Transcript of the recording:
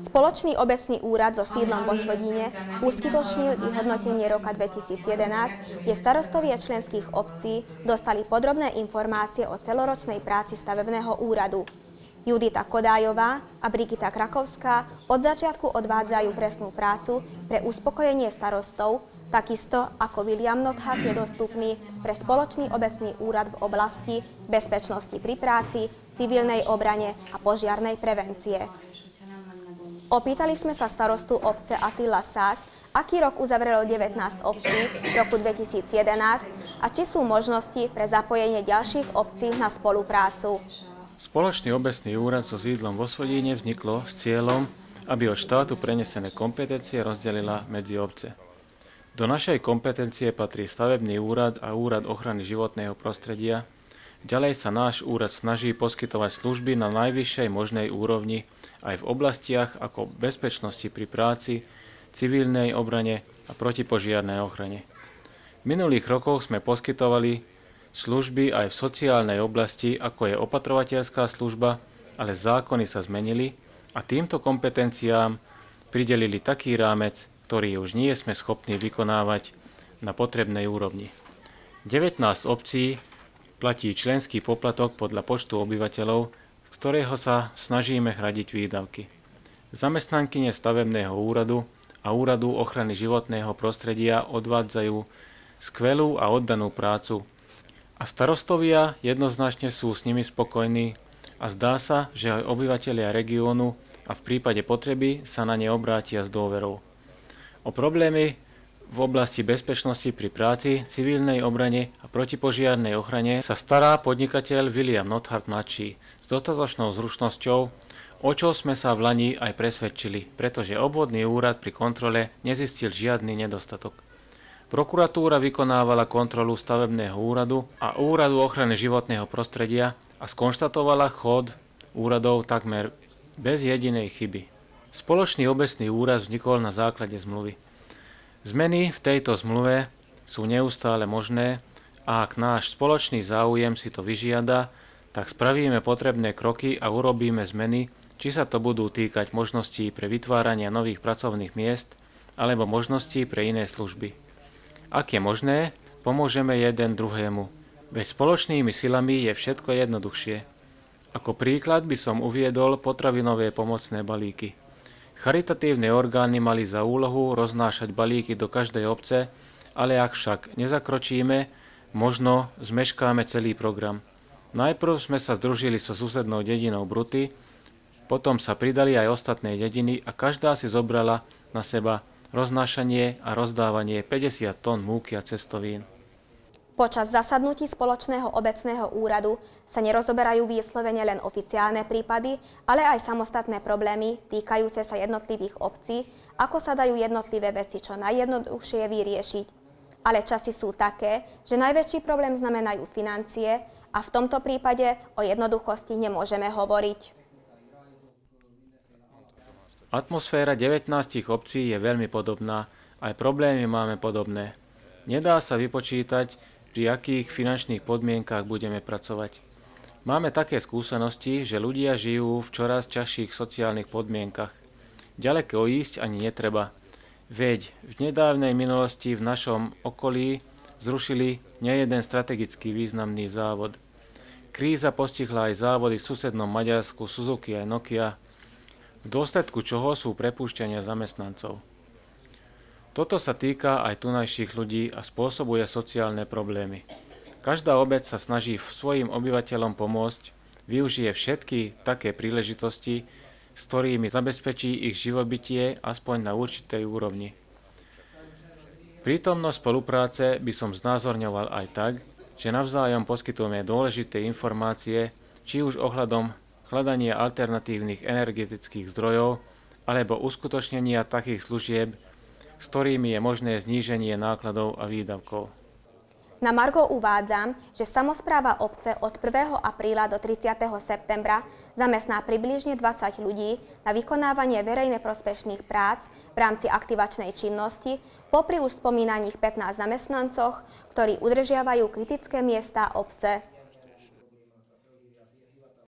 Spoločný obecný úrad so sídlom vo Svodíne uskutočnil vyhodnotenie roka 2011, kde starostovia členských obcí dostali podrobné informácie o celoročnej práci stavebného úradu. Judita Kodájová a Brigita Krakovská od začiatku odvádzajú presnú prácu pre uspokojenie starostov, takisto ako William Notthard je dostupný pre spoločný obecný úrad v oblasti bezpečnosti pri práci, civilnej obrane a požiarnej prevencie. Opýtali sme sa starostu obce Attila Sás, aký rok uzavrelo 19 obcí v roku 2011 a či sú možnosti pre zapojenie ďalších obcí na spoluprácu. Spoločný obecný úrad so sídlom vo Svodíne vzniklo s cieľom, aby od štátu prenesené kompetencie rozdelila medzi obce. Do našej kompetencie patrí stavebný úrad a úrad ochrany životného prostredia. Ďalej sa náš úrad snaží poskytovať služby na najvyššej možnej úrovni aj v oblastiach ako bezpečnosti pri práci, civilnej obrane a protipožiarnej ochrane. V minulých rokoch sme poskytovali služby aj v sociálnej oblasti, ako je opatrovateľská služba, ale zákony sa zmenili a týmto kompetenciám pridelili taký rámec, ktorý už nie sme schopní vykonávať na potrebnej úrovni. 19 obcí platí členský poplatok podľa počtu obyvateľov, z ktorého sa snažíme hradiť výdavky. Zamestnankyne stavebného úradu a úradu ochrany životného prostredia odvádzajú skvelú a oddanú prácu a starostovia jednoznačne sú s nimi spokojní a zdá sa, že aj obyvatelia regiónu a v prípade potreby sa na ne obrátia s dôverou. O problémy v oblasti bezpečnosti pri práci, civilnej obrane a protipožiarnej ochrane sa stará podnikateľ William Notthard mladší s dostatočnou zručnosťou, o čo sme sa v lani aj presvedčili, pretože obvodný úrad pri kontrole nezistil žiadny nedostatok. Prokuratúra vykonávala kontrolu stavebného úradu a úradu ochrany životného prostredia a skonštatovala chod úradov takmer bez jedinej chyby. Spoločný obecný úrad vznikol na základe zmluvy. Zmeny v tejto zmluve sú neustále možné a ak náš spoločný záujem si to vyžiada, tak spravíme potrebné kroky a urobíme zmeny, či sa to budú týkať možností pre vytváranie nových pracovných miest alebo možností pre iné služby. Ak je možné, pomôžeme jeden druhému, veď spoločnými silami je všetko jednoduchšie. Ako príklad by som uviedol potravinové pomocné balíky. Charitatívne orgány mali za úlohu roznášať balíky do každej obce, ale ak však nezakročíme, možno zmeškáme celý program. Najprv sme sa združili so susednou dedinou Bruty, potom sa pridali aj ostatné dediny a každá si zobrala na seba roznášanie a rozdávanie 50 tón múky a cestovín. Počas zasadnutí spoločného obecného úradu sa nerozoberajú vyslovene len oficiálne prípady, ale aj samostatné problémy týkajúce sa jednotlivých obcí, ako sa dajú jednotlivé veci čo najjednoduchšie vyriešiť. Ale časy sú také, že najväčší problém znamenajú financie a v tomto prípade o jednoduchosti nemôžeme hovoriť. Atmosféra 19 obcí je veľmi podobná, aj problémy máme podobné. Nedá sa vypočítať, pri akých finančných podmienkach budeme pracovať. Máme také skúsenosti, že ľudia žijú v čoraz ťažších sociálnych podmienkach. Ďaleko ísť ani netreba. Veď v nedávnej minulosti v našom okolí zrušili nejeden strategicky významný závod. Kríza postihla aj závody v susednom Maďarsku, Suzuki a Nokia, v dôsledku čoho sú prepúšťania zamestnancov. Toto sa týka aj tunajších ľudí a spôsobuje sociálne problémy. Každá obec sa snaží svojim obyvateľom pomôcť, využije všetky také príležitosti, s ktorými zabezpečí ich živobytie aspoň na určitej úrovni. Prítomnosť spolupráce by som znázorňoval aj tak, že navzájom poskytujeme dôležité informácie, či už ohľadom hľadania alternatívnych energetických zdrojov alebo uskutočnenia takých služieb, s ktorými je možné zníženie nákladov a výdavkov. Na margo uvádzam, že samospráva obce od 1. apríla do 30. septembra zamestná približne 20 ľudí na vykonávanie verejne prospešných prác v rámci aktivačnej činnosti, popri už spomínaných 15 zamestnancoch, ktorí udržiavajú kritické miesta obce.